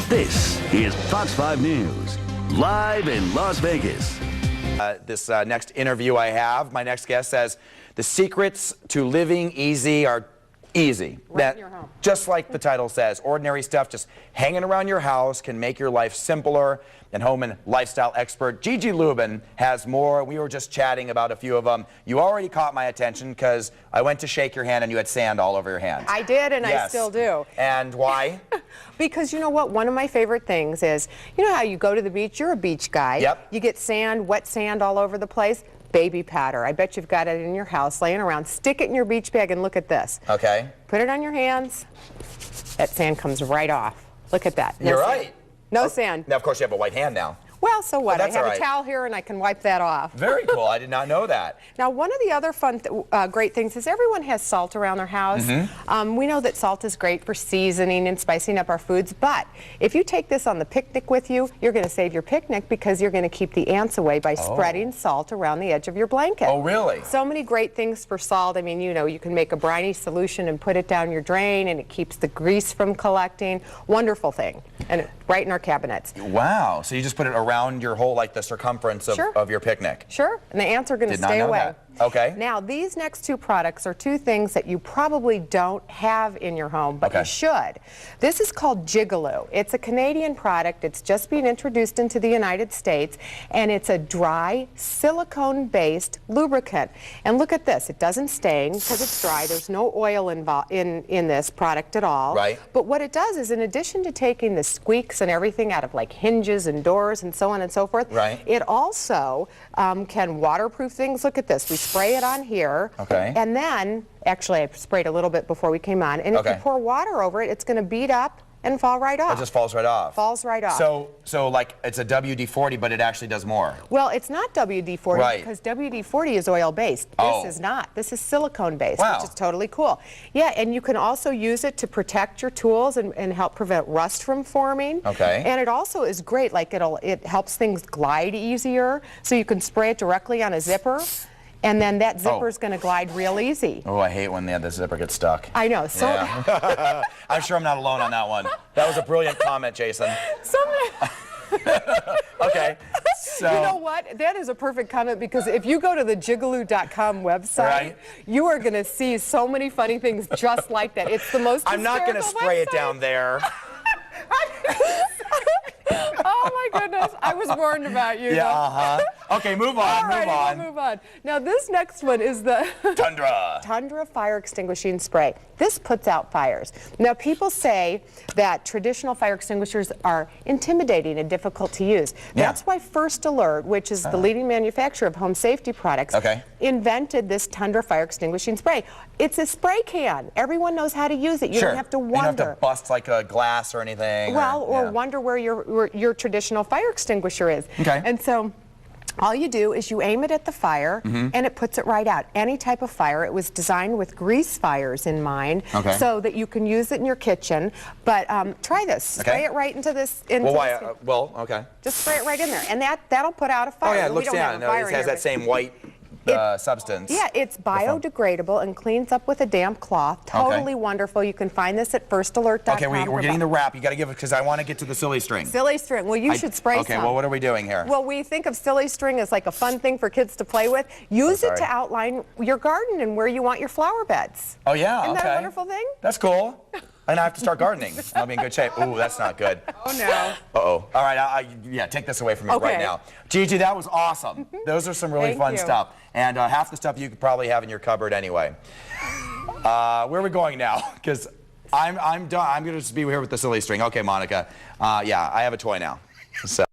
This is Fox 5 News, live in Las Vegas. This next interview I have, my next guest says, the secrets to living easy are easy. Right in your home. Just like the title says, ordinary stuff just hanging around your house can make your life simpler. And home and lifestyle expert Gigi Lubin has more. We were just chatting about a few of them. You already caught my attention because I went to shake your hand and you had sand all over your hand. I did, and Yes. I still do. And why? Because you know what? One of my favorite things is, you know how you go to the beach? You're a beach guy. Yep. You get sand, wet sand all over the place. Baby powder. I bet you've got it in your house laying around. Stick it in your beach bag and look at this. Okay. Put it on your hands. That sand comes right off. Look at that. No You're sand. right. No sand. Now, of course, you have a white hand now. Well, so what? that's I have all right. a towel here and I can wipe that off. Very cool. I did not know that. Now, one of the other fun, great things is everyone has salt around their house. We know that salt is great for seasoning and spicing up our foods, but if you take this on the picnic with you, you're going to save your picnic because you're going to keep the ants away by spreading salt around the edge of your blanket. Oh, really? So many great things for salt. I mean, you know, you can make a briny solution and put it down your drain, and it keeps the grease from collecting. Wonderful thing. And right in our cabinets. Wow. So you just put it around your whole, like the circumference of, Sure. of your picnic. Sure, and the ants are going to Did not stay know away. that. Okay. Now, these next two products are two things that you probably don't have in your home, but Okay. you should. This is called Jigaloo. It's a Canadian product. It's just being introduced into the United States, and it's a dry, silicone-based lubricant. And look at this. It doesn't stain because it's dry. There's no oil involved in this product at all. Right. But what it does is, in addition to taking the squeaks and everything out of like hinges and doors and so on and so forth, Right. it also can waterproof things. Look at this. We spray it on here. Okay. And then, actually, I sprayed a little bit before we came on. And if Okay. you pour water over it, it's going to beat up and fall right off. It just falls right off. Falls right off. So like it's a WD-40, but it actually does more. Well, it's not WD-40 Right. because WD-40 is oil-based. Oh. This is not. This is silicone-based, Wow. which is totally cool. Yeah, and you can also use it to protect your tools and help prevent rust from forming. Okay. And it also is great. Like it helps things glide easier, so you can spray it directly on a zipper, and then that zipper is going to glide real easy. Oh, I hate when the zipper gets stuck. I know. So, Yeah. I'm sure I'm not alone on that one. That was a brilliant comment, Jason. Okay. So, you know what? That is a perfect comment because if you go to the Jigaloo.com website, Right. you are going to see so many funny things just like that. It's the most I'm not going to hysterical spray it website. down there. Oh my goodness, I was warned about you. Yeah, Okay, move on, All move right, on. we'll move on. Now this next one is the Tundra. Tundra Fire Extinguishing Spray. This puts out fires. Now people say that traditional fire extinguishers are intimidating and difficult to use. Yeah. That's why First Alert, which is the leading manufacturer of home safety products, Okay. invented this Tundra Fire Extinguishing Spray. It's a spray can. Everyone knows how to use it. You Sure. don't have to You don't wonder. have to bust like a glass or anything. Well, or yeah. wonder where your traditional fire extinguisher is. Okay. And so all you do is you aim it at the fire and it puts it right out. Any type of fire. It was designed with grease fires in mind so that you can use it in your kitchen. But try this. Spray it right into this. Well, why? Well, okay. Just spray it right in there. And that'll put out a fire. Oh, yeah, it We looks, don't yeah, have a no, fire it in has here, that same white substance. yeah, it's biodegradable and cleans up with a damp cloth. Totally wonderful. You can find this at firstalert.com. Okay, we're getting the wrap. You got to give it because I want to get to the silly string. Silly string. Well, you should spray Okay, some. well, what are we doing here? Well, we think of silly string as like a fun thing for kids to play with. Use it to outline your garden and where you want your flower beds. Oh, yeah, Isn't okay. that a wonderful thing? That's cool. And I have to start gardening. I'll be in good shape. Ooh, that's not good. Oh, no. Uh-oh. All right, yeah, take this away from me right Okay. now. Gigi, that was awesome. Those are some really Thank fun you. stuff. And half the stuff you could probably have in your cupboard anyway. Where are we going now? Because I'm done. I'm going to just be here with the silly string. Okay, Monica. Yeah, I have a toy now. So.